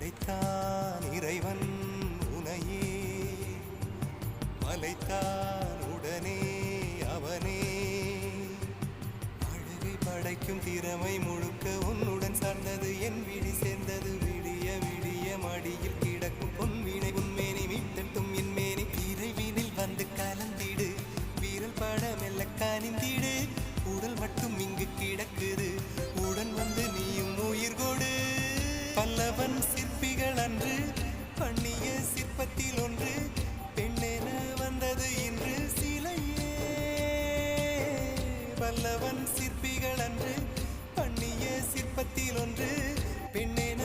படைத்தான் இறைவன் உனையே, மலைத்தான் உடனே அவனே. அழகை படைக்கும் திறமை முழுக்க உன்னுடன் சார்ந்தது, என் விழி சேர்ந்தது. விடிய விடிய மடியில் கிடக்கும் பொன்வினை உன்மேனி மீட்டட்டும் என் மேனி. இறைவினில் வந்து கலந்திடு, வீரல் பட மெல்ல கனிந்திடு. உடல் மட்டும் இங்கு கிடக்குது, உடன் வந்து நீயும் உயிர் கொடு. பல்லவன் சிற்பிகள் அன்று பண்ணிய சிற்பத்தில் ஒன்று, பெண்ணென வந்தது இன்று சிலையே. பல்லவன் சிற்பிகள் அன்று பண்ணிய சிற்பத்தில் ஒன்று, பெண்ணென